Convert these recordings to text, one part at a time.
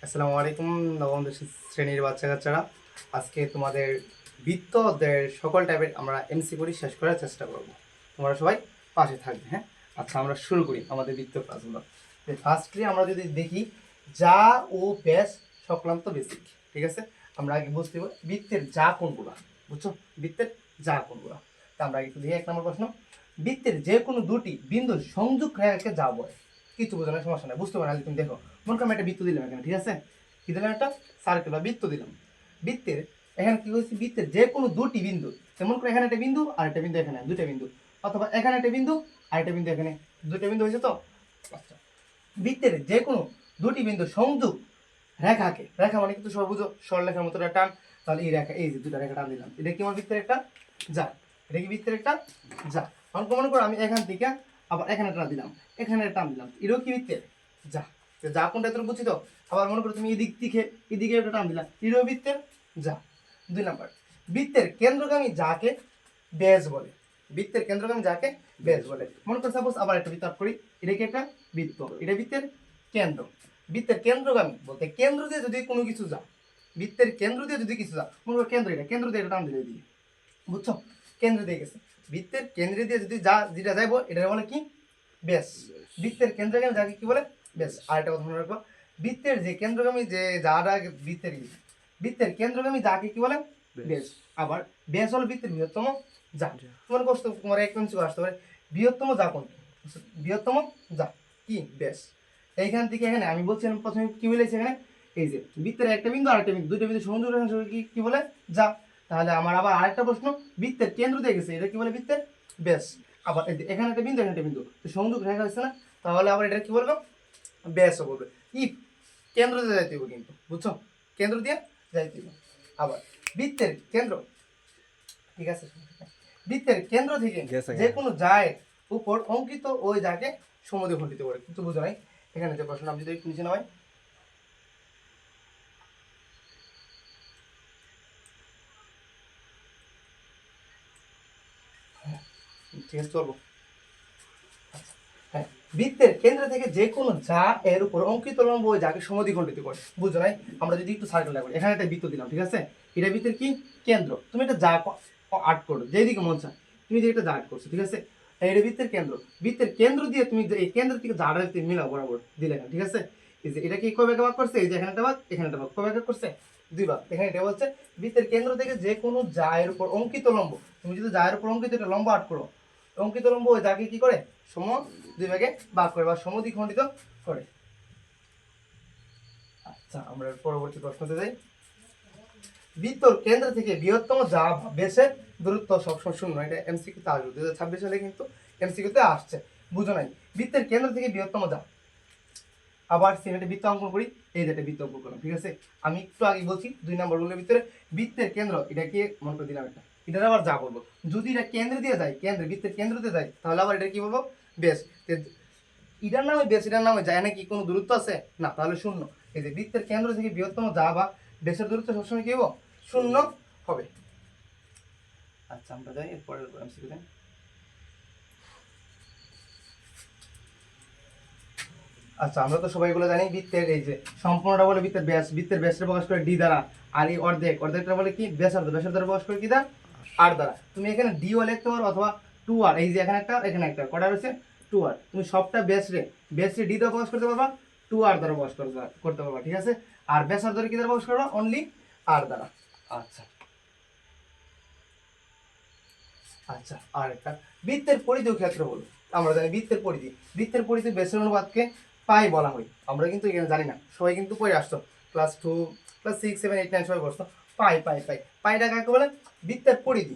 আসসালামু আলাইকুম নবম শ্রেণীর বাচ্চা কাচ্চারা। আজকে তোমাদের বৃত্ত অধ্যায়ের সকল টাইপের আমরা এমসিকিউ শেষ করার চেষ্টা করব। তোমরা সবাই পাশে থাকবে, হ্যাঁ? আচ্ছা, আমরা শুরু করি আমাদের বৃত্ত ক্লাসগুলো। ফার্স্টলি আমরা যদি দেখি যা ও ব্যাস সংক্রান্ত বেসিক, ঠিক আছে? আমরা আগে বুঝতে পারি বৃত্তের যা কোনগুলা, বুঝছো? বৃত্তের যা কোনগুলা, তা আমরা একটু দেখি। 1 নম্বর প্রশ্ন, বৃত্তের যে কোনো দুটি বিন্দু সংযোগ রেখাকে যা বলে। কিছু বোঝানোর সমস্যা নেই, বুঝতে পারো। তুমি দেখো, মনে করো আমি একটা বৃত্ত দিলাম এখানে, ঠিক আছে? কি দিলাম? একটা সার্কেল বা বৃত্ত দিলাম। বৃত্তের এখানে কি হয়েছে, বৃত্তের যে কোনো দুটি বিন্দু, যেমন করে এখানে একটা বিন্দু আর একটা বিন্দু, এখানে দুটা বিন্দু, অথবা এখানে একটা বিন্দু আর একটা বিন্দু, এখানে দুটা বিন্দু হয়েছে তো। আচ্ছা, বৃত্তের যে কোনো দুটি বিন্দু সংযোগ রেখাকে, রেখা মানে কিন্তু সর্বোচ্চ সরলরেখার মতো একটা টান, তাহলে এই রেখা, এই যে দুটা রেখা টান দিলাম, এটা কি আমার বৃত্তের একটা যা, এটা কি বৃত্তের একটা যা। মনে করো আমি এখান থেকে আবার এখানে টান দিলাম, এখানে টান দিলাম, এটাও কি বৃত্তের যা। যা কোনটা তোর বুঝছি তো? আবার মনে করো তুমি এদিক থেকে এদিকে একটা টান দিলাম, এটাও বৃত্তের যা। 2 নাম্বার, বৃত্তের কেন্দ্রগামী যাকে ব্যাস বলে। বৃত্তের কেন্দ্রগামী যাকে ব্যাস বলে। মনে করো সাপোজ আবার একটা বৃত্ত করি, এটা কি একটা বৃত্ত, এটা বৃত্তের কেন্দ্র। বৃত্তের কেন্দ্রগামী বলতে কেন্দ্র দিয়ে যদি কোনো কিছু যা, বৃত্তের কেন্দ্র দিয়ে যদি কিছু যা, মনে করো কেন্দ্র, এটা কেন্দ্র দিয়ে এটা টান দিলে দিয়ে, বুঝছো? কেন্দ্র দিয়ে গেছে, বৃত্তের কেন্দ্র দিয়ে যদি যা যেটা যাইবো এটা বলে কি ব্যাস। বৃত্তের কেন্দ্রগামী যাকে কি বলে ব্যাস। আর একটা কথা মনে রাখবো, বৃত্তের যে কেন্দ্রগামী যে যারা বৃত্তের বৃত্তের কেন্দ্রগামী যাকে কি বলে ব্যাস। আবার ব্যাস হলো বৃত্তের বৃহত্তম যা। তোমার কষ্ট, তোমার এক মিনিট আসতে পারে বৃহত্তম যা কোনটি, বৃহত্তম যা কি ব্যাস। এইখান থেকে এখানে আমি বলছিলাম প্রথমে কি বলেছি, এখানে এই যে বৃত্তের একটা বিন্দু আর একটা বিন্দু, দুইটা বিন্দু সংযোগ রেখা কি কি বলে যা। তাহলে আমার আবার আরেকটা প্রশ্ন, বৃত্তের কেন্দ্র দিয়ে গেছে, এটা কি বলে বৃত্তের ব্যাস। আবার এখানে একটা বিন্দু, এখানে একটা বিন্দু, সংযোগ রেখা হচ্ছে না, তাহলে আবার এটা কি বলবো ব্যাসও বলবে। ই কেন্দ্র দিয়ে যাইতে হবে কিন্তু, বুঝছো? কেন্দ্র দিয়ে যাইতে হবে। আবার বৃত্তের কেন্দ্র, ঠিক আছে, বৃত্তের কেন্দ্র থেকে যে কোনো যায় উপর অঙ্কিত ওই যাকে সমদ্বিখণ্ডিত করে। কিন্তু বুঝো নাই এখানে যে প্রশ্ন, আমি যদি একটু নিচে নামাই, ঠিক আছে চলবো। হ্যাঁ, বৃত্তের কেন্দ্র থেকে যে কোনো যা এর উপর অঙ্কিত লম্ব ওই যাকে সমদ্বিখণ্ডিত করে। বুঝো নাই? আমরা যদি একটু সার্কেল করি, এখানে একটা বৃত্ত দিলাম, ঠিক আছে? এটা বৃত্তের কি কেন্দ্র, তুমি এটা যা আর্ট করো যেদিকে মন চায়, তুমি যে এটা যা আর্ট করছো, ঠিক আছে? এটা বৃত্তের কেন্দ্র, বৃত্তের কেন্দ্র দিয়ে তুমি এই কেন্দ্র থেকে যাটা মিলাও বরাবর দিলে, ঠিক আছে? এই যে এটা কি কয় ভাগে ভাগ করছে, এই যে এখানে একটা ভাগ, এখানে একটা ভাগ, কয় ভাগে করছে 2 ভাগ। এখানে এটা বলছে বৃত্তের কেন্দ্র থেকে যে কোনো যা এর উপর অঙ্কিত লম্ব, তুমি যদি যা এর উপর অঙ্কিত একটা লম্ব আর্ট করো, অঙ্কিত লম্ব ওই যাকে কি করে 2 ভাগে ভাগ করে বা সমদ্বিখণ্ডিত করে। আচ্ছা, আমরা পরবর্তী প্রশ্নতে যাই। বৃত্তর কেন্দ্র থেকে বৃহত্তম যা ব্যাসের দূরত্ব সবসময় শূন্য, এটা এমসিকিউতে আসবে 2026 সালে কিন্তু এমসিকিউতে আসছে, বুঝো নাই? বৃত্তের কেন্দ্র থেকে বৃহত্তম যা। আবার সিমেন্টে বৃত্ত অঙ্কন করি, এই যেটা বৃত্ত অঙ্কন করলাম, ঠিক আছে? আমি একটু আগে বলছি 2 নম্বর রুলের ভিতরে বৃত্তের কেন্দ্র, এটা কি মনে করে দিলাম, এটা আবার যা বলবো, যদি এটা কেন্দ্র দিয়ে যায়, কেন্দ্র বৃত্তের কেন্দ্র দিয়ে যায়, তাহলে আবার এটা কি বলবো ব্যাস। এটার নামে ব্যাস, এটার নামে যায় নাকি কোনো দূরত্ব আছে না, তাহলে শূন্য। এই যে বৃত্তের কেন্দ্র থেকে বৃহত্তম যা বা ব্যাসের দূরত্ব সবসময় কি হবো শূন্য হবে। আচ্ছা, আমরা যাই এরপরের এমসিকিউতে। আচ্ছা, আমরা তো সবাই এগুলো জানি, বৃত্তের এই যে সম্পূর্ণটা বলে বৃত্তের ব্যাস, বৃত্তের ব্যাসটা প্রকাশ করে ডি দ্বারা, আর এই অর্ধেক, অর্ধেকটা বলে কি ব্যাসার্ধ, ব্যাসার্ধ প্রকাশ করে কি দ্বারা আর দ্বারা। তুমি এখানে ডি ও লিখতে পারো অথবা 2r, এই যে এখানে একটা এখানে একটা, কটা রয়েছে 2r, তুমি সবটা ব্যাসরে ডি দ্বারা প্রকাশ করতে পারবা, 2r দ্বারা প্রকাশ করতে পারবা, ঠিক আছে? আর ব্যাসার্ধ কি দ্বারা প্রকাশ করবা, অনলি আর দ্বারা। আচ্ছা আচ্ছা, আর একটা বৃত্তের পরিধি ও ক্ষেত্রফল। আমরা জানি বৃত্তের পরিধি ব্যাসের অনুপাতকে পাই বলা হয়। আমরা কিন্তু এখানে জানি না, সবাই কিন্তু পড়ে আসতো ক্লাস 2, ক্লাস 6, 7, 8, 9 সবাই পড়তো পাইটা কাকে বলে বৃত্তের পরিধি।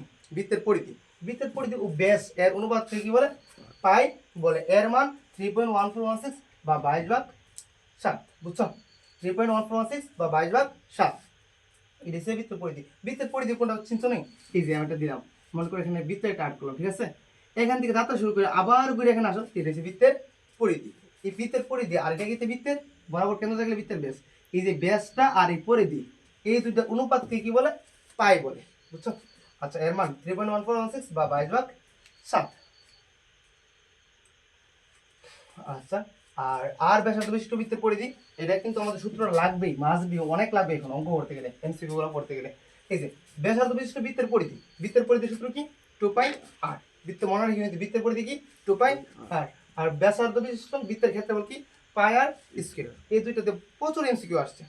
বৃত্তের পরিধি ও ব্যাস এর অনুপাতকে কি বলে পাই বলে। এর মান 3.1416 বা 22/7, বুঝছো? 3.1416 বা 22/7, এটা হচ্ছে বৃত্তের পরিধি কোনটা চিন্তা নেই, এই যে আমি একটা দিলাম, মনে করে এখানে বৃত্তের একটা আর্ট করলাম, ঠিক আছে? এখান থেকে যাত্রা শুরু করে আবার ঘুরে এখানে আসো, এটা হচ্ছে বৃত্তের পরিধি। এই বৃত্তের পরিধি আর এটা কিন্তু বৃত্তের বরাবর কেন্দ্র থাকলে বৃত্তের ব্যাস। এই যে ব্যাসটা আর এই পরিধি, এই দুইটা অনুপাতকে কি বলে পাই বলে, বুঝছো? আচ্ছা, এর মান 3.1416 বা 22/7। আচ্ছা, আর আর ব্যাসার্ধ বিশিষ্ট বৃত্তের পরিধি, এটা কিন্তু আমাদের সূত্র লাগবেই, মাস্ট বি, অনেক লাগবে এখন অঙ্ক করতে গেলে, এমসিকিউ গুলো পড়তে গেলে। এই যে ব্যাসার্ধ বিশিষ্ট বৃত্তের পরিধি, বৃত্তের পরিধি সূত্র কি 2πr, বৃত্ত মনে রাখি কিন্তু বৃত্তের পরিধি কি 2πr। আর ব্যাসার্ধ বিশিষ্ট বৃত্তের ক্ষেত্রফল কি πr স্কয়ার। এই দুইটাতে প্রচুর এমসিকিউ আসছে।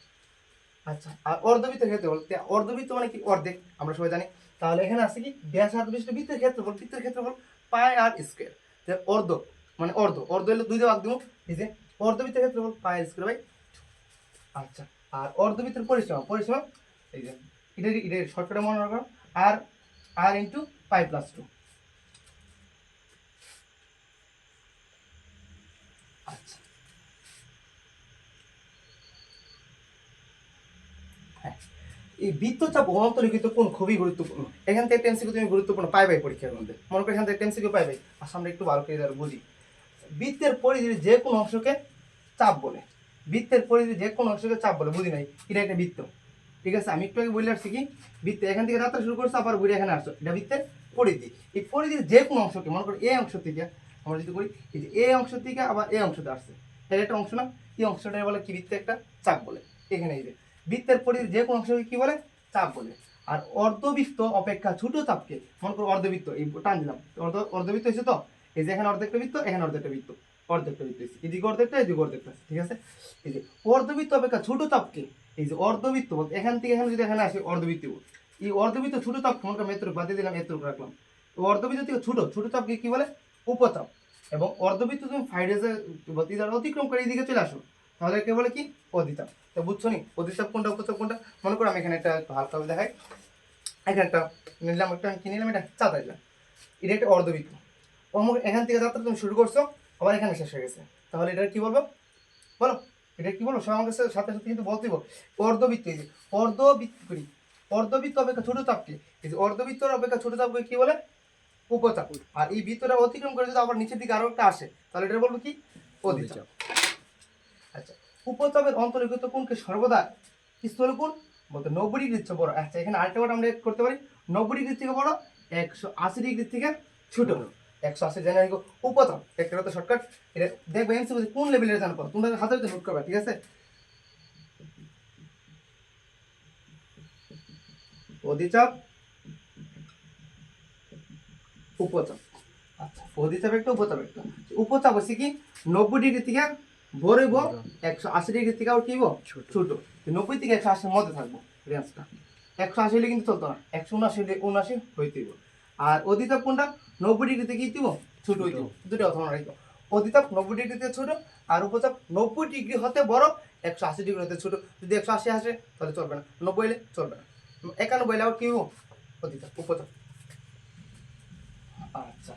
আচ্ছা, আর অর্ধবৃত্তের ক্ষেত্রফল, অর্ধবৃত্ত মানে কি অর্ধেক, আমরা সবাই জানি। তাহলে এখানে আছে কি ব্যাসার্ধ বিশিষ্ট বৃত্তের ক্ষেত্রফল, বৃত্তের ক্ষেত্রফল πr স্কয়ার। অর্ধ মানে অর্ধ, অর্ধ হলে 2 দিয়ে ভাগ দেবো, এই যে অর্ধবৃত্তের ক্ষেত্রফল πr স্কয়ার বাই। আচ্ছা, আর অর্ধবৃত্তের পরিসীমা, পরিসীমা এই যে এটা শর্টকাটে মনে রাখো, আর আর ইনটু পাই প্লাস 2। আচ্ছা, হ্যাঁ, এই বৃত্তচাপ ও অন্তর্লিখিত কোণ খুবই গুরুত্বপূর্ণ। এখান থেকে এমসিকিউ তুমি গুরুত্বপূর্ণ পাইবাই পরীক্ষার মধ্যে, মনে করি এখান থেকে এমসিকিউ পাইবাই। আচ্ছা, আমরা একটু ভালো করে বুঝি। বৃত্তের পরিধির যে কোনো অংশকে চাপ বলে, বৃত্তের পরিধির যে কোনো অংশকে চাপ বলে, বুঝি নাই, এটা একটা বৃত্ত, ঠিক আছে। আমি একটু আগে বলে আসছি কি বৃত্ত এখান থেকে যাত্রা শুরু করছে, আবার ঘুরে এখানে আসছো, এটা বৃত্তের পরিধি। এই পরিধির যে কোনো অংশকে, মনে করি এই অংশ থেকে আমরা যদি করি, এই যে এই অংশ থেকে আবার এই অংশতে আসছে, এটা একটা অংশ না, এই অংশটা বলে কি বৃত্তে একটা চাপ বলে। এখানে এই যে বৃত্তের পরিধির যে কোনো অংশকে কি বলে, চাপ বলে। আর অর্ধবৃত্ত অপেক্ষা ছোট চাপকে, মনে করো অর্ধবৃত্ত, এই টান দিলাম, অর্ধবৃত্ত হয়েছে তো, এই যে এখানে অর্ধেকটা বৃত্ত, এখানে অর্ধেকটা বৃত্ত, অর্ধেকটা বৃত্ত এদিকে অর্ধেকটা, এদিকে অর্ধেকটা, ঠিক আছে। এই যে অর্ধবৃত্ত অপেক্ষা ছোট চাপকে, এই যে অর্ধবৃত্ত বলতে এখান থেকে এখানে যদি এখানে আসে অর্ধবৃত্ত, এই অর্ধবৃত্ত ছোট চাপকে মনে করো এতটুকু বাদ দিলাম, এতটুকু রাখলাম, অর্ধবৃত্ত থেকে ছোট ছোট চাপকে কি বলে, উপচাপ। এবং অর্ধবৃত্ত তুমি ফাইডেজে অতিক্রম করে এদিকে চলে আসো, তাহলে কে বলে কি অধিচাপ। তো বুঝছো নি অধিচাপ কোনটা উপচাপ কোনটা। মনে করো আমি এখানে একটা হালকা দেখাই, এখানে একটা নিলাম, একটা কি নিলাম, এটা চাঁদা দিলাম, এটা একটা অর্ধবৃত্ত। এখান থেকে যাত্রা তুমি শুরু করছো, আবার এখানে শেষ হয়ে গেছে, তাহলে এটা কি বলবো বলো, এটা কি বলবো, সব আমার কাছে সাথে সাথে কিন্তু বলতেই অর্ধবৃত্ত। এই যে অর্ধবৃত্ত করি, অর্ধবৃত্ত অপেক্ষা ছোট চাপকে, এই যে অর্ধবৃত্তর অপেক্ষা ছোট চাপকে কি বলে, উপচাপ। আর এই বৃত্তটা অতিক্রম করে যদি আবার নিচের দিকে আরো একটা আসে, তাহলে এটা বলবো কি অধিচাপ। আচ্ছা, উপচাপের অন্তর্লিখিত কোণকে সর্বদা স্থল কোণ বলতে 90 ডিগ্রির চেয়ে বড়। আচ্ছা, এখানে আরেকটা কথা আমরা করতে পারি, 90 ডিগ্রি থেকে বড়, 180 ডিগ্রি থেকে ছোট। 180 জানি উপচাপ, একটা কথা শর্টকাট, এটা দেখবে এমসিকিউ কোন লেভেলের জানো, তোমরা হাতে হাতে নোট করবে, ঠিক আছে। অধিচাপ, উপচাপ। আচ্ছা, অধিচাপ একটা, উপচাপ একটা। উপচাপ হচ্ছে কি 90 ডিগ্রি থেকে বড় হইব, 180 ডিগ্রি থেকে আর কি হইব ছোট। 90 থেকে 180 এর মধ্যে থাকবো রেঞ্জটা। 180 হলে কিন্তু চলতো না, 179 হলে 79 হইতে হইব। আর অধিচাপ কোনটা 90 ডিগ্রি থেকে কি হইব, ছোট হইতে হইব। দুটো কথা মনে রাখবো, অধিচাপ 90 ডিগ্রি থেকে ছোট, আর উপচাপ 90 ডিগ্রি হতে বড়, 180 ডিগ্রি হতে ছোট। যদি 180 আসে তাহলে চলবে না, 90 হলে চলবে না, 91 হলে আবার কি হইব অধিচাপ, উপচাপ। আচ্ছা,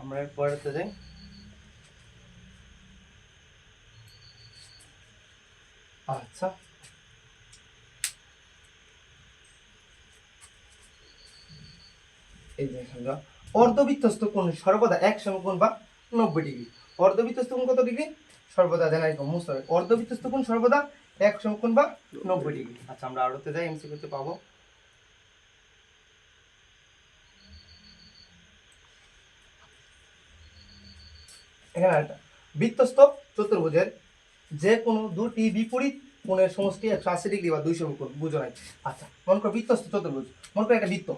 আমরা পরেরতে যাই। আচ্ছা, এই যে অর্ধবৃত্তস্থ কোণ সর্বদা এক সমকোণ বা 90 ডিগ্রি। অর্ধবৃত্তস্থ কোণ কত ডিগ্রি, সর্বদা জানা এরকম মুস্ত হবে, অর্ধবৃত্তস্থ কোণ সর্বদা এক সমকোণ বা 90 ডিগ্রি। আচ্ছা, আমরা আরোতে যাই, এমসিকিউতে পাবো। এখানে একটা বৃত্তস্থ চতুর্ভুজের যে কোনো দুটি বিপরীত কোণের সমষ্টি 180 ডিগ্রি বা 200 কোণ, বুঝো নাই। আচ্ছা, মনে করো বৃত্তস্থ চতুর্ভুজ, মনে করো একটা বৃত্ত,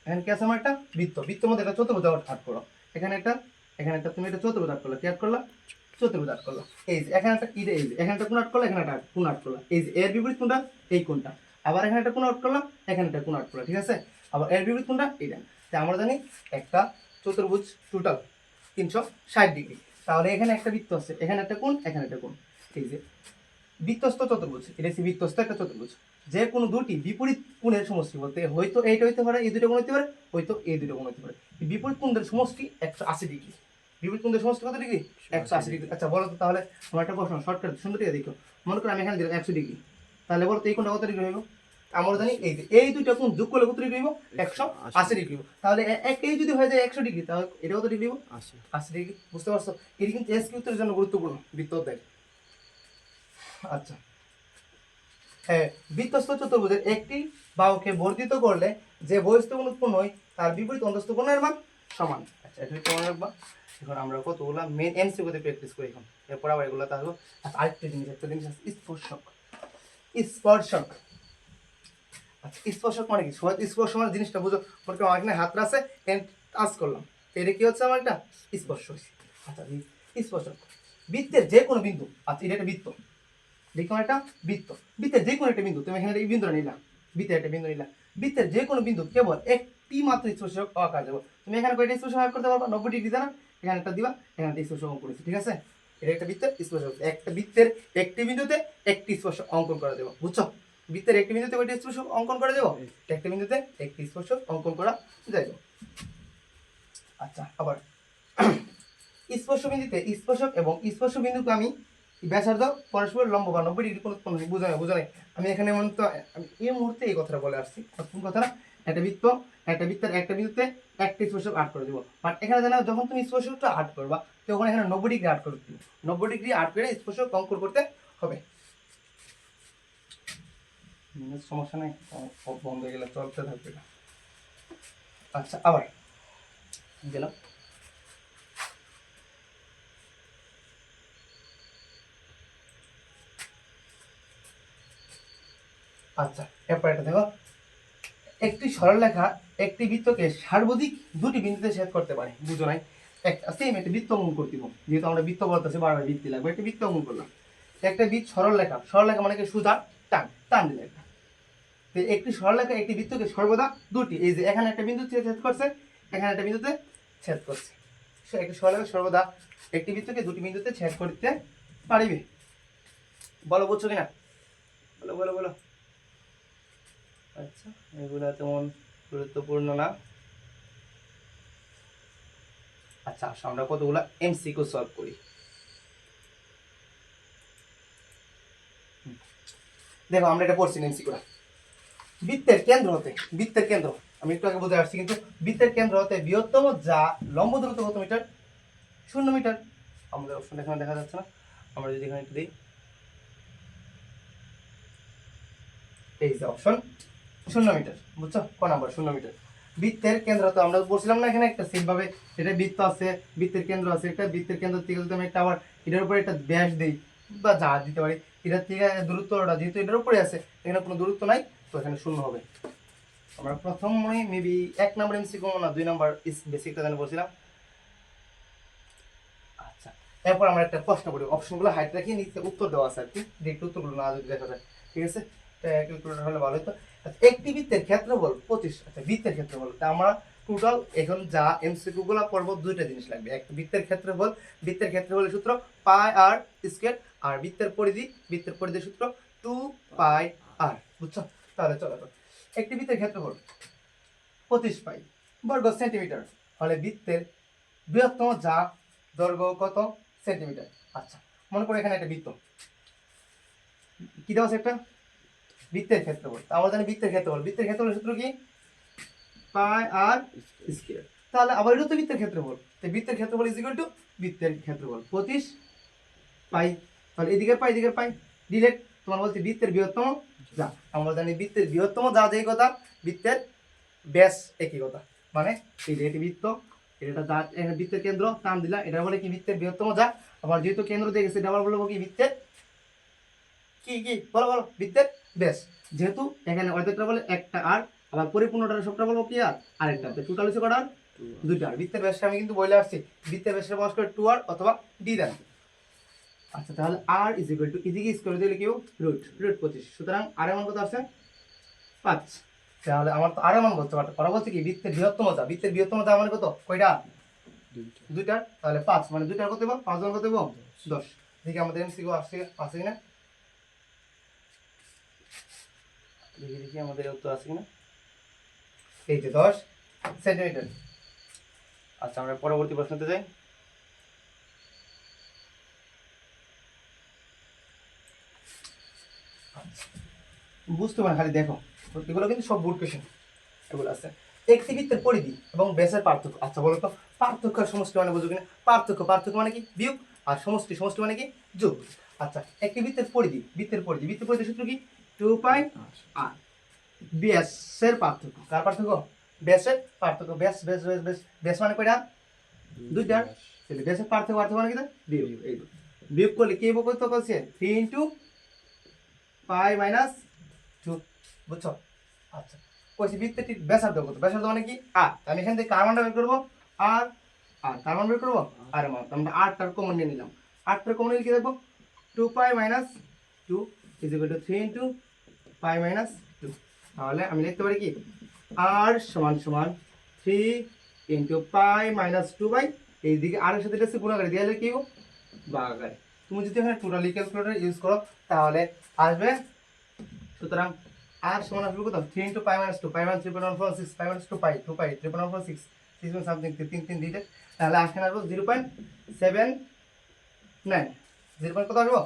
এখানে কি আছে আমার একটা বৃত্ত, বৃত্তের মধ্যে একটা চতুর্ভুজ আট করো, এখানে একটা, এখানে একটা, তুমি একটা চতুর্ভুজ আট করলা, কি আট করলা, চতুর্ভুজ আট করলা। এই যে এখানে একটা এই যে এখানে একটা কোণ আট করলা, এখানে একটা কোণ আট করলা, এই যে এর বিপরীত কোণটা এই কোণটা, আবার এখানে একটা কোণ আট করলা, এখানে একটা কোণ আট করলা, ঠিক আছে। আবার এর বিপরীত কোণটা এইটা। তাই আমরা জানি একটা চতুর্ভুজ টোটাল 360 ডিগ্রি। তাহলে এখানে একটা বৃত্ত আছে, এখানে একটা কোণ, এখানে একটা কোণ, এই যে বৃত্তস্থ চতুর্ভুজ, এটা হচ্ছে বৃত্তস্থ একটা চতুর্ভুজ। যে কোনো দুটি বিপরীত কোণের সমষ্টি বলতে হয়তো এইটা হইতে পারে, এই দুটো কোণ হইতে পারে, হয়তো এই দুটো কোণ হইতে পারে। বিপরীত কোণের সমষ্টি 180 ডিগ্রি। বিপরীত কোণের সমষ্টি কত ডিগ্রি, 180 ডিগ্রি। আচ্ছা, বলো তো তাহলে আমার একটা প্রশ্ন, শর্টকাট সুন্দর করে দেখো, মনে করো আমি এখানে দিলাম 100 ডিগ্রি, তাহলে বলো তো এই কোণটা কত ডিগ্রি হইব, আমরা জানি এই যে এই দুইটা কোণ যোগ করলে কত ডিগ্রি হইব, 180 ডিগ্রি হইব। তাহলে এই যদি হয়ে যায় 100 ডিগ্রি, তাহলে এটা কত ডিগ্রি হইব, 80 ডিগ্রি। বুঝতে পারছো, এটি কিন্তু এসকিউ উত্তরের জন্য গুরুত্বপূর্ণ, বৃত্ত অধ্যায়। আচ্ছা, হ্যাঁ, বৃত্তস্থ চতুর্ভুজের একটি বাহুকে বর্ধিত করলে যে বহিস্থ কোণ উৎপন্ন হয় তার বিপরীত অন্তস্থ কোণের মান সমান। আচ্ছা, এটা মনে রাখবা। এখন আমরা কতগুলা মেন এমসিকিউতে প্র্যাকটিস করি এখন, এরপর আবার এগুলো তাহলে। আচ্ছা আরেকটা জিনিস আছে স্পর্শক। স্পর্শক, আচ্ছা স্পর্শক মানে কি? সবাই স্পর্শ মানে জিনিসটা বুঝো, মনে করো আমার এখানে হাতটা আছে, টাচ করলাম, এটা কি হচ্ছে আমার একটা স্পর্শ হয়েছে। আচ্ছা স্পর্শক বৃত্তের যে কোনো বিন্দু, আচ্ছা এটা একটা বৃত্ত, দেখো একটা বৃত্ত, বৃত্তের যে কোনো একটা বিন্দু, তুমি এখানে এই বিন্দুটা নিলা, বৃত্তের একটা বিন্দু নিলা, বৃত্তের যে কোনো বিন্দু কেবল একটি মাত্র স্পর্শক আঁকা যাবে। তুমি এখানে কয়টা স্পর্শক আঁক করতে পারবা? 90 ডিগ্রি না, এখানে একটা দিবা, এখানে একটা স্পর্শক অঙ্কন করেছি, ঠিক আছে? এটা একটা বৃত্তের স্পর্শক, একটা বৃত্তের একটি বিন্দুতে একটি স্পর্শক অঙ্কন করা যাবে, বুঝছো? বৃত্তের একটি বিন্দুতে কয়টি স্পর্শক অঙ্কন করা যাবে? একটা বিন্দুতে একটি স্পর্শক অঙ্কন করা যাবে। আচ্ছা আবার স্পর্শ বিন্দুতে স্পর্শক এবং স্পর্শ বিন্দুকে আমি ব্যাসার্ধ পরস্পর লম্ব বা 90 ডিগ্রি কোণ বোঝা নাই। আমি এখানে মনে তো আমি এই মুহূর্তে এই কথাটা বলে আসছি, কোন কথাটা? একটা বৃত্ত, একটা বৃত্তের একটা বিন্দুতে একটা স্পর্শক আট করে দেবো, বাট এখানে জানা যখন তুমি স্পর্শকটা আট করবা তখন এখানে 90 ডিগ্রি আট করে দিবে, 90 ডিগ্রি আট করে স্পর্শক অঙ্কন করতে হবে। সমস্যা নেই, বন্ধ হয়ে গেলে চলতে থাকবে না। আচ্ছা আবার গেলাম, আচ্ছা এরপর এটা দেখো, একটি সরলরেখা একটি বৃত্তকে সার্বদিক দুটি বিন্দুতে ছেদ করতে পারে, বুঝো নাই? সেম একটা বৃত্ত অঙ্কন করতে হবে, যেহেতু আমরা বৃত্ত বলতেছি বারবার বৃত্তি লাগবে, একটা বৃত্ত অঙ্কন করলাম, একটা বৃত্ত সরলরেখা, সরলরেখা মানে কি? সুতা টান টান দিলে একটা, একটি সরলরেখা একটি বৃত্তকে সর্বদা দুটি, এই যে এখানে একটা বিন্দু ছেদ করছে, এখানে একটা বিন্দুতে ছেদ করছে, একটি সরলরেখা সর্বদা একটি বৃত্তকে দুটি বিন্দুতে ছেদ করতে পারিবে। বলো বুঝছো কিনা? বলো বলো বলো। আচ্ছা এগুলা তেমন গুরুত্বপূর্ণ না। আচ্ছা আসো আমরা কতগুলা এমসিকিউ সলভ করি। দেখো আমরা এটা পড়ছি এমসিকিউটা, বৃত্তের কেন্দ্র হতে, বৃত্তের কেন্দ্র আমি একটু আগে বুঝে আসছি, কিন্তু বৃত্তের কেন্দ্র হতে বৃহত্তম যা লম্ব দূরত্ব কত মিটার? 0 মিটার। আমাদের অপশন এখানে দেখা যাচ্ছে না, আমরা যদি এখানে একটু দিই, এই যে অপশন 0 মিটার, বুঝছো? ক নাম্বার? 0 মিটার। বৃত্তের কেন্দ্র তো আমরা বলছিলাম না এখানে একটা সেম ভাবে এটা বৃত্ত আছে, বৃত্তের কেন্দ্র আছে, একটা বৃত্তের কেন্দ্র থেকে যদি আমি একটা আবার এটার উপরে একটা ব্যাস দেই বা যা দিতে পারি, এটার থেকে দূরত্বটা যেহেতু এটার উপরে আছে, এখানে কোনো দূরত্ব নাই, তো এখানে 0 হবে। আমরা প্রথম মেবি 1 নাম্বার এমসিকিউ না 2 নাম্বার বেসিকটা জানি বলছিলাম। আচ্ছা এরপর আমরা একটা প্রশ্ন করি, অপশনগুলো হাইট রাখিয়ে নিচে উত্তর দেওয়া আছে আর কি, দেখতে উত্তরগুলো না যদি দেখা যায়, ঠিক আছে? ক্যালকুলেটর হলে ভালো হতো। আচ্ছা একটি বৃত্তের ক্ষেত্রফল 25, আচ্ছা বৃত্তের ক্ষেত্রফল, তা আমরা টোটাল এখন যা এমসিকিউ গুলো পড়বো দুইটা জিনিস লাগবে, একটা বৃত্তের ক্ষেত্রফল, বৃত্তের ক্ষেত্রফলের সূত্র পাই আর স্কয়ার, আর বৃত্তের পরিধি, বৃত্তের পরিধির সূত্র 2 পাই আর, বুঝছো? তাহলে চলো একটি বৃত্তের ক্ষেত্রফল 25 পাই বর্গ সেন্টিমিটার হলে বৃত্তের বৃহত্তম যা দৈর্ঘ্য কত সেন্টিমিটার। আচ্ছা মনে করো এখানে একটা বৃত্ত, কি দেওয়া আছে? একটা বৃত্তের ক্ষেত্রফল, আমরা জানি বৃত্তের ক্ষেত্রফল, বৃত্তের ক্ষেত্রফলের সূত্র কি? পাই আর স্কয়ার। তাহলে আবার এটা তো বৃত্তের ক্ষেত্রফল, তো বৃত্তের ক্ষেত্রফল ইজ ইকুয়াল টু বৃত্তের ক্ষেত্রফল 25 পাই, তাহলে এদিকের পাই এদিকের পাই ডিরেক্ট, তোমার বলতে বৃত্তের বৃহত্তম যা, আমরা জানি বৃত্তের বৃহত্তম যা যেই কথা, বৃত্তের ব্যাস একই কথা, মানে এই যে এটি বৃত্ত, এটা যা এখানে বৃত্তের কেন্দ্র টান দিলা, এটা বলে কি বৃত্তের বৃহত্তম যা, আবার যেহেতু কেন্দ্র দিয়ে গেছে এটা আবার বলবো কি বৃত্তের কি কি বলো বলো, বৃত্তের ব্যাস, যেহেতু এখানে অর্ধেকটা বলে একটা আর, আবার পরিপূর্ণটার সবটা বলবো কি আর আরেকটা, তো টোটাল হচ্ছে কটা? দুইটা। বৃত্তের ব্যাসটা আমি কিন্তু বলে আসছি, বৃত্তের ব্যাসের প্রকাশ করে 2 আর অথবা ডি দেন। আচ্ছা তাহলে আর ইজ ইকুয়াল টু এদিকে স্কয়ার দিলে কি রুট 25, সুতরাং আর এর মান কত আসছে? 5। তাহলে আমার তো আর এর মান বলতে পারতো, পরে বলছে কি বৃত্তের বৃহত্তম যা, বৃত্তের বৃহত্তম যা মানে কত? কয়টা? দুইটা। তাহলে 5 মানে দুইটার কত দেব? 5 জন কত দেব? 10। দেখি আমাদের এমসিকিউ আসছে আছে কিনা, দেখি দেখি আমাদের উত্তর আছে কিনা, এই যে 10 সেন্টিমিটার। আচ্ছা আমরা পরবর্তী প্রশ্নতে যাই। বুঝতে পারেন খালি দেখো, এগুলো কিন্তু সব বোর্ড কোশ্চেন এগুলো আছে। একটি বৃত্তের পরিধি এবং ব্যাসের পার্থক্য, আচ্ছা বলো তো পার্থক্য আর সমষ্টি মানে বুঝো কিনা? পার্থক্য, পার্থক্য মানে কি? বিয়োগ, আর সমষ্টি, সমষ্টি মানে কি? যোগ। আচ্ছা একটি বৃত্তের পরিধি, বৃত্তের পরিধি, বৃত্তের পরিধির সূত্র কি? 2 পাই আর ব্যাসের পার্থক্য, কার পার্থক্য? ব্যাসের পার্থক্য, ব্যাস ব্যাস ব্যাস ব্যাস ব্যাস মানে কয়টা? দুইটা। তাহলে ব্যাসের পার্থক্য মানে কি বিয়োগ, এই বিয়োগ করলে কি কত করছে 3 ইন্টু পাই মাইনাস 2, বুঝছো? আচ্ছা কইছি বৃত্তের ঠিক ব্যাসার্ধ কত, ব্যাসার্ধ মানে কি আর, আমি এখান থেকে কার মানটা বের করবো আর, আর কার মান বের করবো আর মান, আমরা 8টার কমন নিয়ে নিলাম, 8টার কমন নিলে কি দেখবো 2 pi minus 2 is equal to 3 into pi minus 2। তাহলে আমি লিখতে পারি কি আর সমান সমান 3 ইন্টু পাই মাইনাস 2 বাই এইদিকে আর এর সাথে এটা গুণ করে দিলে কি হবে ভাগাকারে। তুমি যদি এখানে টোটালি ক্যালকুলেটর ইউজ করো তাহলে আসবে, সুতরাং আর সমান আসবে কত 3 into pi minus 2 pi minus 3.146 পাই মাইনাস 2 পাই 2 পাই 3.146 6 সামথিং 3 3 দিতে, তাহলে আসবে 0.79 0. কত আসবো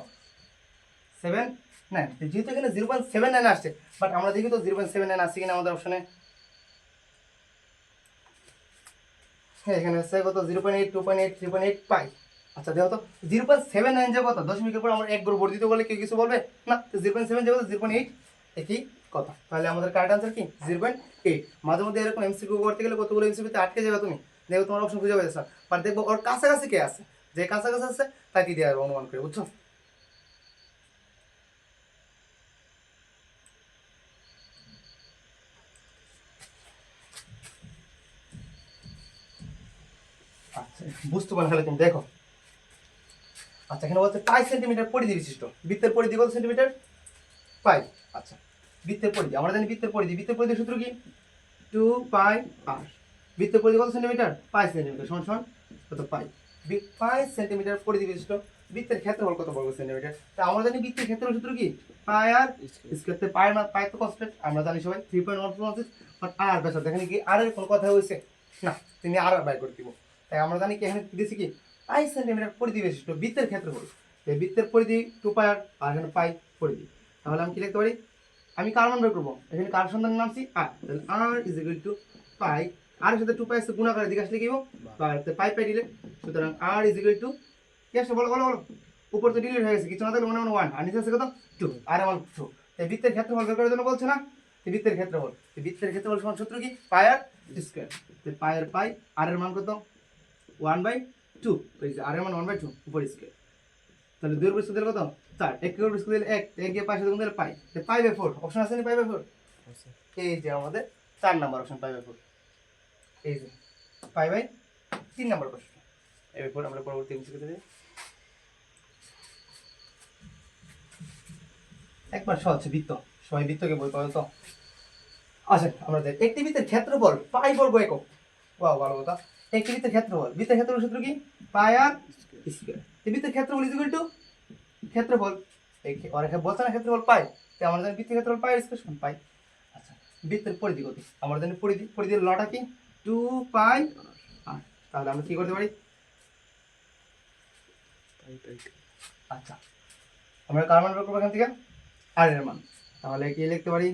79, যেহেতু এখানে 0.79 আসছে, বাট আমরা দেখি তো 0.79 আসছে কিনা আমাদের অপশনে। হ্যাঁ এখানে আছে কত 0.8 2.8 3.8 পাই। আচ্ছা দেখো তো 0.79 যে কত দশমিকের পর আমরা এক গড় বর্ধিত করলে কেউ কিছু বলবে না, 0.7 যে কত 0.8 একই কথা। তাহলে আমাদের কারেক্ট আনসার কি 0.8। মাঝে মধ্যে এরকম এমসিকিউ করতে গেলে কতগুলো এমসিকিউতে আটকে যাবে তুমি, দেখো তোমার অপশন খুঁজে পাবে স্যার, বাট দেখবো ওর কাছাকাছি কে আছে, যে কাছাকাছি আছে তাকে দিয়ে যাবে অনুমান করে, বুঝছো? আচ্ছা বুঝতে পারলে তাহলে তুমি দেখো। আচ্ছা এখানে বলছে পাই সেন্টিমিটার পরিধি বিশিষ্ট বৃত্তের পরিধি কত সেন্টিমিটার পাই। আচ্ছা বৃত্তের পরিধি আমরা জানি, বৃত্তের পরিধির সূত্র কি 2 পাই আর, বৃত্তের পরিধি কত সেন্টিমিটার পাই সেন্টিমিটার সমান সমান কত পাই, পাই সেন্টিমিটার পরিধি বিশিষ্ট বৃত্তের ক্ষেত্রফল কত বর্গ সেন্টিমিটার। তা আমরা জানি বৃত্তের ক্ষেত্রফল সূত্র কি পাই আর স্কয়ার, পাই না পাই তো কনস্ট্যান্ট আমরা জানি সবাই 3.146, বাট আর ব্যাসার্ধ এখানে কি আর এর কোনো কথা হয়েছে না, তিনি আর বাই করে দিব। তাই আমরা জানি কি এখানে দিয়েছি কি পাই সেন্টিমিটার পরিধি বিশিষ্ট বৃত্তের ক্ষেত্রফল, এই বৃত্তের পরিধি 2 পাই আর এখানে পাই পরিধি। তাহলে আমি কি লিখতে পারি, আমি কার মান বের করবো, এখানে কার সন্ধান নামছি আর, তাহলে আর ইজ ইকুয়াল টু পাই আর এর সাথে 2 পাই গুণ করে দিকে আসলে কি হবে পাই পাই দিলে, সুতরাং আর ইজ ইকুয়াল টু কি আসছে বলো বলো বলো, উপর তো ডিলিট হয়ে গেছে কিছু না, তাহলে মনে মনে 1 আর নিচে আছে কত 2 আর মান 2। এই বৃত্তের ক্ষেত্রফল বের করার জন্য বলছে না, এই বৃত্তের ক্ষেত্রফল সমান সূত্র কি পাই আর স্কয়ার, তো পাই আর পাই আর এর মান কত 1/2, এই যে আর এর মান 1/2 উপর স্কয়ার, তাহলে 2 এর উপর স্কয়ার কত 4, 1 এর উপর স্কয়ার 1 1 এর পাশে গুণ দিলে পাই, তো পাই বাই 4 অপশন আছে না পাই বাই 4, এই যে আমাদের 4 নাম্বার অপশন পাই বাই 4, এই যে পাই বাই 3 নাম্বার প্রশ্ন। এরপর আমরা পরবর্তী এমসিকিউতে যাই। একবার সহজ বৃত্ত, সবাই বৃত্তকে বই পাবে তো। আচ্ছা আমরা দেখ একটি বৃত্তের ক্ষেত্রফল পাই বর্গ একক, বাহ ভালো কথা। একটি বৃত্তের ক্ষেত্রফল সূত্র কি পাই আর স্কয়ার, এই বৃত্তের ক্ষেত্রফল ইজ ইকুয়াল টু ক্ষেত্রফল, এই আর এখানে বলছে না ক্ষেত্রফল পাই, তাই আমরা জানি বৃত্তের ক্ষেত্রফল পাই আর স্কয়ার সমান পাই। আচ্ছা বৃত্তের পরিধি কত আমরা জানি, পরিধির লটা কি 2 পাই আর, তাহলে আমরা কি করতে পারি আচ্ছা আমরা কার মান বের করব এখান থেকে আর এর মান, তাহলে কি লিখতে পারি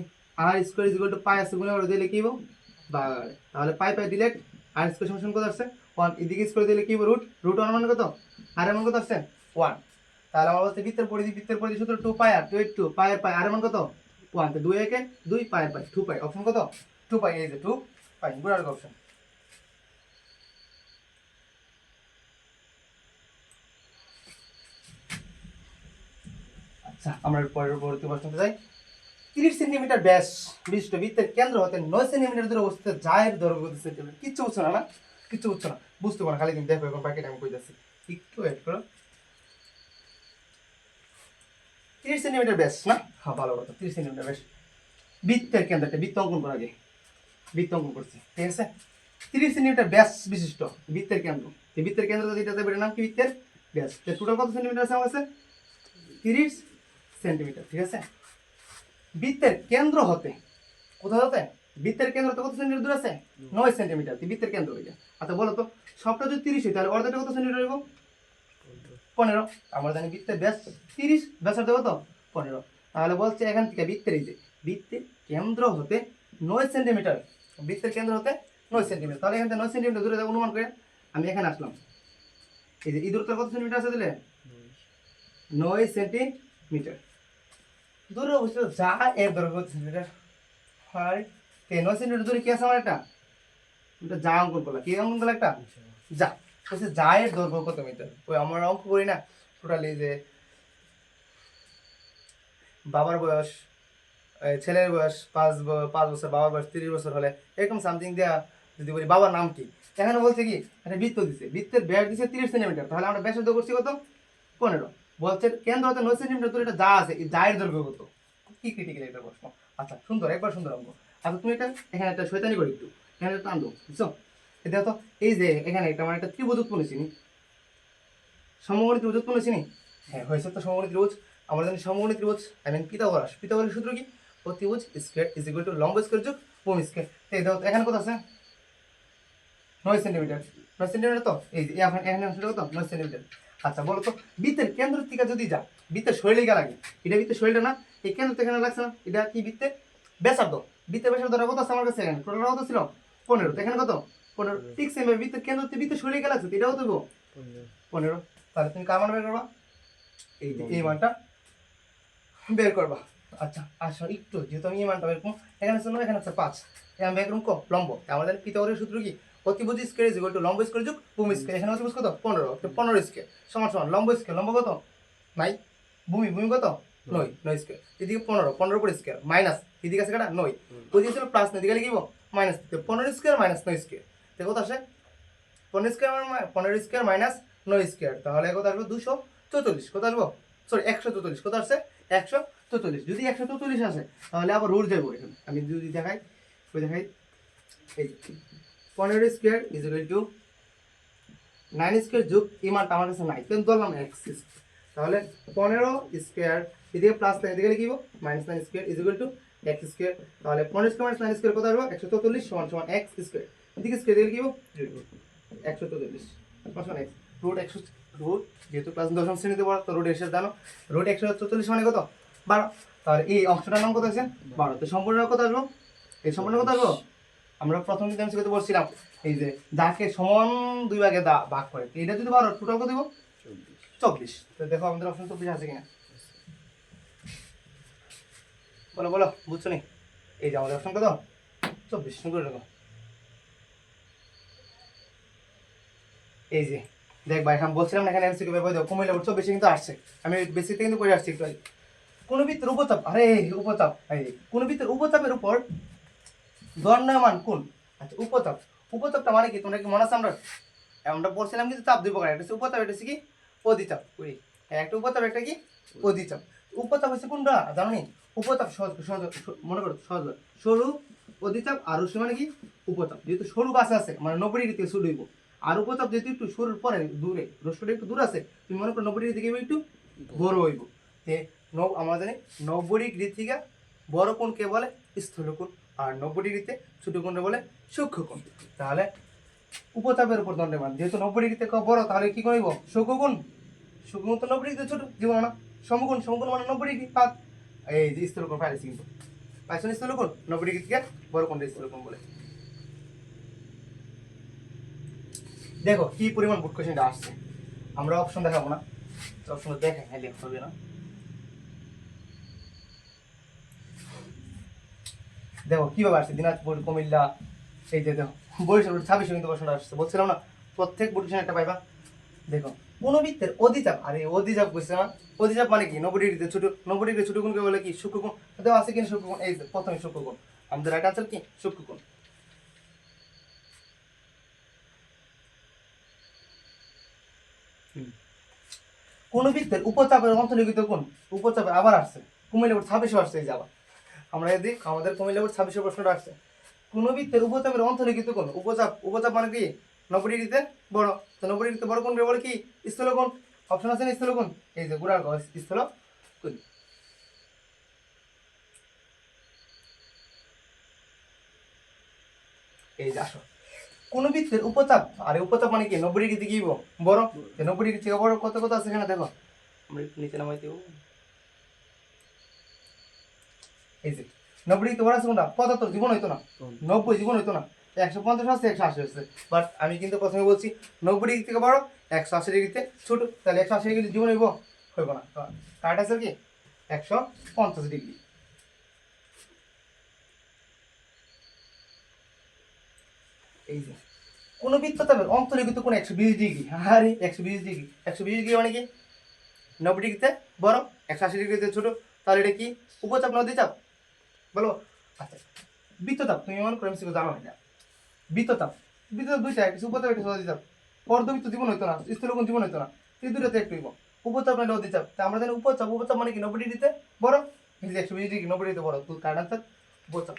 আর স্কয়ার ইজ ইকুয়াল টু পাই আছে গুণে করে দিলে কি হবে ভাগ, তাহলে পাই পাই দিলে আর স্কয়ার সমান কত আসছে 1, এদিকে স্কয়ার দিলে কি হবে রুট 1 মান কত আর এর মান কত আসছে 1, তাহলে আমরা বলতে বৃত্তের পরিধি সূত্র 2 পাই আর 2 পাই আর পাই আর এর মান কত 1, তো 2 একে 2 পাই আর পাই 2 পাই অপশন কত 2 পাই, এই যে 2 পাই গুণ আর অপশন। আচ্ছা আমরা পরবর্তী প্রশ্নতে যাই। 30 সেন্টিমিটার ব্যাস বিশিষ্ট বৃত্তের কেন্দ্র হতে 9 সেন্টিমিটার দূরে অবস্থিত জায়ের দৈর্ঘ্য কত সেন্টিমিটার, কিচ্ছু বুঝছো না কিচ্ছু বুঝছো না, বুঝতে পারো খালি তুমি দেখো এখন প্যাকেট আমি কই যাচ্ছি একটু ওয়েট করো। 30 সেন্টিমিটার ব্যাস না, হ্যাঁ ভালো কথা 30 সেন্টিমিটার ব্যাস বৃত্তের কেন্দ্র, একটা বৃত্ত অঙ্কন করা আগে বৃত্ত অঙ্কন করছি ঠিক আছে। 30 সেন্টিমিটার ব্যাস বিশিষ্ট বৃত্তের কেন্দ্র, এই বৃত্তের কেন্দ্র যেটা দেবে নাম কি বৃত্তের ব্যাস, টোটাল কত সেন্টিমিটার আছে আমার কাছে 30 সেন্টিমিটার ঠিক আছে। বৃত্তের কেন্দ্র হতে কোথায় হতে বৃত্তের কেন্দ্র হতে কত সেন্টিমিটার দূর আছে 9 সেন্টিমিটার, বৃত্তের কেন্দ্র হইয়া। আচ্ছা বলো তো সবটা যদি 30 হয় তাহলে অর্ধেকটা কত সেন্টিমিটার হইব 15, আমরা জানি বৃত্তের ব্যাস 30 ব্যাসার্ধ কত 15, তাহলে বলছে এখান থেকে বৃত্তের এই যে বৃত্তের কেন্দ্র হতে 9 সেন্টিমিটার, বৃত্তের কেন্দ্র হতে 9 সেন্টিমিটার, তাহলে এখান থেকে 9 সেন্টিমিটার দূরে অনুমান করে আমি এখানে আসলাম, এই যে এই দূরত্ব কত সেন্টিমিটার আছে দিলে 9 সেন্টিমিটার দূরে অবস্থিত যা এর দৈর্ঘ্য কত সেন্টিমিটার হয় 9 সেন্টিমিটার দূরে কি আছে আমার একটা যা অঙ্কন করলাম, কি অঙ্কন করলাম একটা যা, বলছে জায়ের দৈর্ঘ্য কত মিটার। ওই আমরা অঙ্ক করি না টোটালি যে বাবার বয়স ছেলের বয়স 5 বছর, বাবার বয়স 30 বছর হলে এরকম সামথিং দেওয়া। যদি বলি বাবার নাম কি, এখানে বলছে কি একটা বৃত্ত দিছে, বৃত্তের ব্যাস দিছে 30 সেন্টিমিটার, তাহলে আমরা ব্যাসার্ধ করছি কত 15। বলছে কেন্দ্র হতে 9 সেন্টিমিটার, তো এটা যা আছে এই জায়ের দৈর্ঘ্য কত। কি ক্রিটিক্যাল একটা প্রশ্ন। আচ্ছা সুন্দর, একবার সুন্দর অঙ্ক। আচ্ছা তুমি এটা এখানে একটা শয়তানি করি একটু, এখানে টান দো বুঝছো। এটা তো এই যে এখানে একটা মানে একটা ত্রিভুজ উৎপন্ন চিনি, সমকোণী ত্রিভুজ উৎপন্ন চিনি। হ্যাঁ হয়েছে তো সমকোণী ত্রিভুজ। আমরা জানি সমকোণী ত্রিভুজ আই মিন পিথাগোরাস সূত্র কি, অতিভুজ স্কয়ার ইজ ইকুয়াল টু লম্ব স্কয়ার যোগ ভূমি স্কয়ার। তো এই দেখো এখানে কত আছে 9 সেন্টিমিটার। 9 সেন্টিমিটার তো এই যে এখানে এখানে অংশটা কত 9 সেন্টিমিটার। আচ্ছা বলো তো বৃত্তের কেন্দ্র থেকে যদি যা বৃত্তের শৈলী গা লাগে, এটা বৃত্তের শৈলীটা না, এই কেন্দ্র থেকে এখানে লাগছে না, এটা কি বৃত্তের ব্যাসার্ধ। বৃত্তের ব্যাসার্ধ কত আছে আমার কাছে, এখানে টোটাল কত ছিল 15, তো এখানে কত 15। ঠিক সেম বৃত্তের কেন্দ্র থেকে বৃত্তের শৈলী গা লাগছে, এটাও তো 15। তাহলে তুমি কার মান বের করবা, এই যে এই মানটা বের করবা। আচ্ছা আসো একটু, যেহেতু আমি এই মানটা বের করবো, এখানে আছে 9, এখানে আছে 5, আমি বের করবো লম্ব। আমাদের পিথাগোরাসের সূত্র কি, অতিভুজ স্কয়ার ইজ ইকুয়াল টু লম্ব স্কয়ার যোগ ভূমি স্কয়ার। এখানে অতিভুজ কত 15, তো 15 স্কয়ার সমান সমান লম্ব স্কয়ার, লম্ব কত নাই, ভূমি কত 9, 9 স্কয়ার, এদিকে 15, 15 উপর স্কয়ার মাইনাস এদিকে আছে কাটা 9, ওদিকে ছিল প্লাস, এদিকে লিখব মাইনাস, 15 স্কয়ার মাইনাস 9 স্কয়ার, তো কত আসে 15 স্কয়ার মাইনাস 9 স্কয়ার, তাহলে কত আসবে 244। কত আসবো সরি 144, কত আসছে 144। যদি 144 আসে তাহলে আবার রুল যাবো এখানে, আমি যদি দেখাই এই 15 square is equal two 9 square যোগ এই মানটা আমার কাছে নাই, কিন্তু ধরলাম x, তাহলে 15 স্কয়ার এদিকে প্লাস এদিকে লিখব minus 9 square is equal two x square, তাহলে 15 স্কয়ার মাইনাস 9 স্কয়ার কত আসবে 144 সমান সমান x স্কয়ার, এদিকে স্কয়ার দিকে লিখব 144 সমান x রুট যেহেতু ক্লাস দশম শ্রেণীতে পড়া, তো রুট এসে জানো রুট 144 মানে কত 12, তাহলে এই অংশটার নাম কত আছে 12। তো সম্পূর্ণ কত আসবো, এই সম্পূর্ণ কত আসবো, আমরা প্রথম দিন আমি বলছিলাম এই যে যাকে সমান দুই ভাগে ভাগ করে, এটা যদি 12 টোটাল কত দিব 24। তো দেখো আমাদের অপশন 24 আছে কিনা, বলো বলো বুঝছো নি, এই যে আমাদের অপশন কত 24, শুরু করে দেখো। এই যে দেখ ভাই এখন বলছিলাম না এখানে এমসিকিউ ব্যাপারে দেখো কুমিল্লা 24 কিন্তু আসছে, আমি বেসিকটা কিন্তু পড়ে আসছি একটু আগে। কোন বৃত্তের উপচাপ, আরে উপচাপ, এই কোন বৃত্তের উপচাপের উপর দণ্ডায়মান কোণ। আচ্ছা উপচাপ, উপচাপটা মানে কি তোমরা কি মনে আছে, আমরা পড়ছিলাম কিন্তু চাপ দুই প্রকার, একটা হচ্ছে উপচাপ, একটা হচ্ছে কি অধিচাপ। একটা উপচাপ একটা কি অধিচাপ। উপচাপ হচ্ছে কোনটা জানো নি, উপচাপ সহজ সহজ মনে করো সহজ সরু অধিচাপ, আর রশ্মি মানে কি উপচাপ। যেহেতু সরু কাছে আছে মানে 90 ডিগ্রি থেকে শুরু হইব, আর উপচাপ যেহেতু একটু সরুর পরে দূরে, রশ্মিটা একটু দূর আছে, তুমি মনে করো 90 ডিগ্রি থেকে একটু বড় হইব। যে আমরা জানি 90 ডিগ্রি থেকে বড় কোণকে বলে স্থূলকোণ, আর 90 ডিগ্রিতে ছোট কোণকে বলে সূক্ষ্মকোণ। তাহলে উপচাপের উপর দণ্ডায়মান, যেহেতু 90 ডিগ্রিতে বড়, তাহলে কি করব সূক্ষ্মকোণ, সূক্ষ্মকোণ তো 90 ডিগ্রিতে ছোট জীবন না, সমকোণ, সমকোণ মানে 90 ডিগ্রি পাত, এই যে স্থূলকোণ পাইছি কিন্তু পাইছেন, স্থূলকোণ 90 ডিগ্রি থেকে বড় কোণটা স্থূলকোণ বলে। দেখো কি পরিমাণ বুট কোশ্চেনটা আসছে, আমরা অপশন দেখাবো না, অপশন দেখাই হ্যাঁ লিখতে হবে না। দেখো কিভাবে আসছে দিনাজপুর কুমিল্লা, এই যে দেখো বরিশাল 26 কিন্তু প্রশ্নটা আসছে, বলছিলাম না প্রত্যেক বুট কোশ্চেন একটা পাইবা। দেখো কোন বৃত্তের অধিচাপ, আরে অধিচাপ কইছে না, অধিচাপ মানে কি 90 ডিগ্রিতে ছোট, 90 ডিগ্রি ছোট কোণকে বলে কি সূক্ষ্মকোণ। দেওয়া আছে কিনা সূক্ষ্মকোণ, এই যে প্রথমে সূক্ষ্মকোণ, আমাদের রাইট আনসার কি সূক্ষ্মকোণ। কোন বৃত্তের উপচাপের অন্তর্লিখিত কোণ, উপচাপে আবার আসছে কুমিল্লা 26 আসছে, এই যে আবার আমরা যদি আমাদের কুমিল্লা 26 প্রশ্নটা আসছে, কোন বৃত্তের উপচাপের অন্তর্লিখিত কোণ, উপচাপ, উপচাপ মানে কি 90 ডিগ্রিতে বড়, তো 90 ডিগ্রিতে বড় কোণ বলে কি স্থূলকোণ। অপশন আছে না স্থূলকোণ, এই যে গুড়ার স্থূলকোণ। এই যে আসো কোন বৃত্তের উপচাপ, আরে উপচাপ মানে কি 90 ডিগ্রি থেকে বড়, 90 ডিগ্রি থেকে বড় কত কত আছে এখানে দেখো, আমরা একটু নিচে নামাই দেব। এই যে 90 ডিগ্রি বড় আছে কোনটা 75, জীবন হইতো না 90, জীবন হইতো না 150 আছে 180 আছে, বাট আমি কিন্তু প্রথমে বলছি 90 ডিগ্রি থেকে বড় 180 ডিগ্রিতে ছোট, তাহলে 180 ডিগ্রি জীবন হইব না, কাট আছে কি 150 ডিগ্রি। এই যে কোনো বৃত্তচাপের অন্তর্লিখিত কোণ 120 ডিগ্রি। আরে 120 ডিগ্রি, 120 ডিগ্রি মানে কি 90 ডিগ্রিতে বড়, 180 ডিগ্রিতে ছোট, তাহলে এটা কি উপচাপ না অধিচাপ বলো? আচ্ছা, বৃত্তচাপ তুমি মনে করো এমসিকিউ জানো না। বৃত্তচাপ, বৃত্তচাপ দুইটা, কিছু উপচাপ একটা অধিচাপ। অর্ধবৃত্ত জীবন হইতো না, স্থূলকোণ জীবন হইতো না, এই দুটোতে একটু উপচাপ না অধিচাপ। তা আমরা জানি উপচাপ, উপচাপ মানে কি 90 ডিগ্রিতে বড়, 120 ডিগ্রি 90 ডিগ্রিতে বড়, তো কারণ আনসার উপচাপ।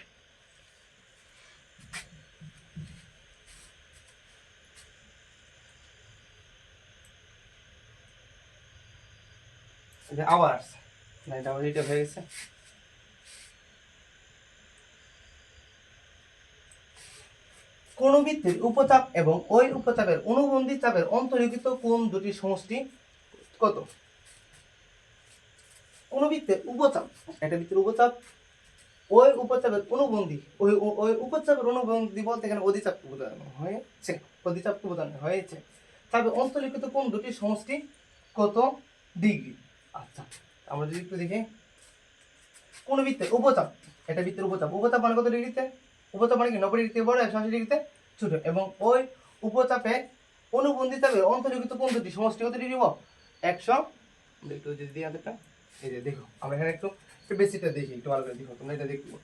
আবার আসছে না, এটা আবার এটা হয়ে গেছে। কোন বৃত্তের উপচাপ এবং ওই উপচাপের অনুবন্ধী চাপের অন্তর্লিখিত কোণ দুটির সমষ্টি কত? কোন বৃত্তের উপচাপ, একটা বৃত্তের উপচাপ, ওই উপচাপের অনুবন্ধী, ওই উপচাপের অনুবন্ধী বলতে এখানে অধিচাপ বোঝানো হয়েছে, অধিচাপ বোঝানো হয়েছে, তবে অন্তর্লিখিত কোণ দুটির সমষ্টি কত ডিগ্রি? আচ্ছা, আমরা যদি একটু দেখি, কোন বৃত্তের উপচাপ, এটা বৃত্তের উপচাপ, উপচাপ মানে কত ডিগ্রিতে? উপচাপ মানে কি 90 ডিগ্রিতে বড়, 180 ডিগ্রিতে ছোট, এবং ওই উপচাপে অনুবন্ধী চাপের অন্তর্লিখিত কোণ দুটি সমষ্টি কত ডিগ্রি? 100। একটু যদি দিই আমাদেরটা, এই যে দেখো আমরা এখানে একটু বেশিটা দেখি, একটু ভালো করে দেখো তোমরা, এটা দেখো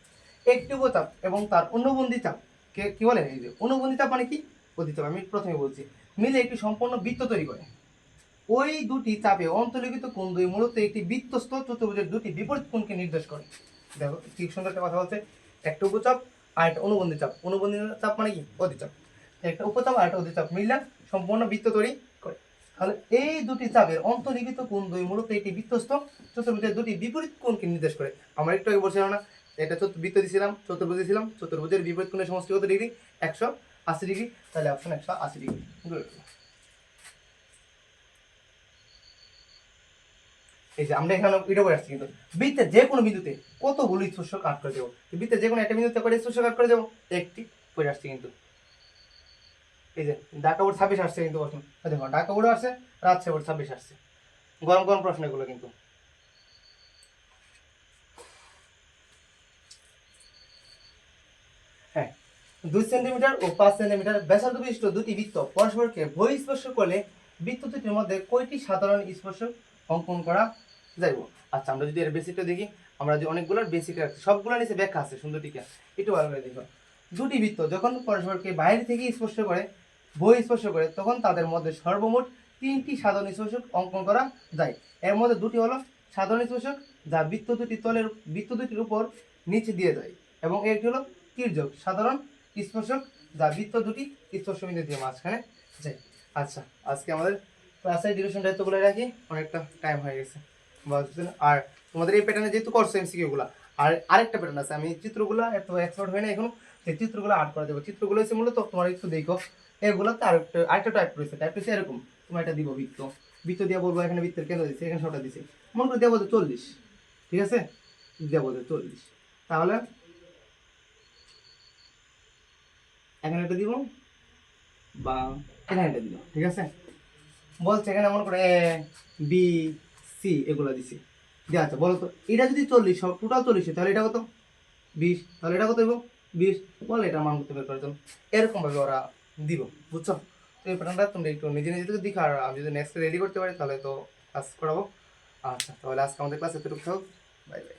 একটি উপচাপ এবং তার অনুবন্ধী চাপ কে কি বলে? এই যে অনুবন্ধী চাপ মানে কি অধিচাপ, আমি প্রথমে বলছি, মিলে একটি সম্পূর্ণ বৃত্ত তৈরি করে। ওই দুটি চাপে অন্তর্লিখিত কোণ দুই মূলত একটি বৃত্তস্থ চতুর্ভুজের দুটি বিপরীত কোণকে নির্দেশ করে। দেখো ঠিক সুন্দর একটা কথা বলছে, একটা উপচাপ আর একটা অনুবন্ধী চাপ। অনুবন্ধী চাপ মানে কি অধিচাপ, একটা উপচাপ আর একটা অধিচাপ মিলে সম্পূর্ণ বৃত্ত তৈরি করে। তাহলে এই দুটি চাপের অন্তর্লিখিত কোণ দুই মূলত একটি বৃত্তস্থ চতুর্ভুজের দুটি বিপরীত কোণকে নির্দেশ করে। আমরা একটু আগে বলছিলাম না, এটা বৃত্ত দিয়েছিলাম, চতুর্ভুজ দিয়েছিলাম, চতুর্ভুজের বিপরীত কোণের সমষ্টি কত ডিগ্রি? 180 ডিগ্রি। তাহলে অপশন 180 ডিগ্রি। এই যে আমরা এখানে এটা করে আসছি, কিন্তু বৃত্তের যে কোনো বিন্দুতে কতগুলো স্পর্শক আট করে দেবো? বৃত্তের যে কোনো একটা বিন্দুতে করে স্পর্শক আট করে দেবো, একটি করে আসছি। কিন্তু এই যে ঢাকা বোর্ড 26 আসছে, কিন্তু প্রশ্ন দেখো ঢাকা বোর্ড আসছে, রাজশাহী বোর্ড 26 আসছে, গরম গরম প্রশ্ন এগুলো কিন্তু। হ্যাঁ, 2 সেন্টিমিটার ও 5 সেন্টিমিটার ব্যাসার্ধ বিশিষ্ট দুটি বৃত্ত পরস্পরকে বহিঃস্পর্শ করলে বৃত্ত দুটির মধ্যে কয়টি সাধারণ স্পর্শক অঙ্কন করা যাইব? আচ্ছা, আমরা যদি এর বেসিকটা দেখি, আমরা যে অনেকগুলোর বেসিক রাখছি, সবগুলো নিচে ব্যাখ্যা আছে সুন্দর টিকা, একটু ভালো করে দেখো। দুটি বৃত্ত যখন পরস্পরকে বাইরে থেকে স্পর্শ করে, বহিঃস্পর্শ করে, তখন তাদের মধ্যে সর্বমোট 3টি সাধারণ স্পর্শক অঙ্কন করা যায়। এর মধ্যে দুটি হলো সাধারণ স্পর্শক, যা বৃত্ত দুটির উপর নিচে দিয়ে যায়, এবং একটি হলো তির্যক সাধারণ স্পর্শক, যা বৃত্ত দুটি স্পর্শবিন্দু দিয়ে মাঝখানে যায়। আচ্ছা, আজকে আমাদের ক্লাসের ডিউরেশন দায়িত্বগুলো রাখি, অনেকটা টাইম হয়ে গেছে। আর তোমাদের এই প্যাটার্নে যেহেতু করছো এমসিকিউ গুলা, আর আরেকটা প্যাটার্ন আছে, আমি চিত্রগুলো এত এক্সপার্ট হয় না এখনো, সেই চিত্রগুলো আর্ট করা যাবে। চিত্রগুলো হচ্ছে মূলত তোমার একটু দেখো, এগুলোতে আরেকটা টাইপ রয়েছে, টাইপ রয়েছে এরকম, তোমার এটা দিব বৃত্ত, বৃত্ত দিয়ে বলবো এখানে বৃত্তের কেন্দ্র দিচ্ছে, এখানে সবটা দিচ্ছে, মনে করে দেওয়া বলতে 40, ঠিক আছে, দেওয়া বলতে 40, তাহলে এখানে একটা দিব বা এখানে একটা দিব, ঠিক আছে। বলছে এখানে মনে করে এ বি সি এগুলো দিছি, দিয়ে আচ্ছা বলো তো এটা যদি 40, সব টোটাল 40, তাহলে এটা কত 20, তাহলে এটা কত দেবো 20, বলে এটা মান করতে বের করার জন্য এরকম ভাবে ওরা দিব, বুঝছো? তো এই প্যাটার্নটা তোমরা একটু নিজে নিজে দেখো, আর আমি যদি নেক্সট রেডি করতে পারি তাহলে তো ক্লাস করাবো। আচ্ছা, তাহলে আজকে আমাদের ক্লাস এতটুকু, বাই বাই।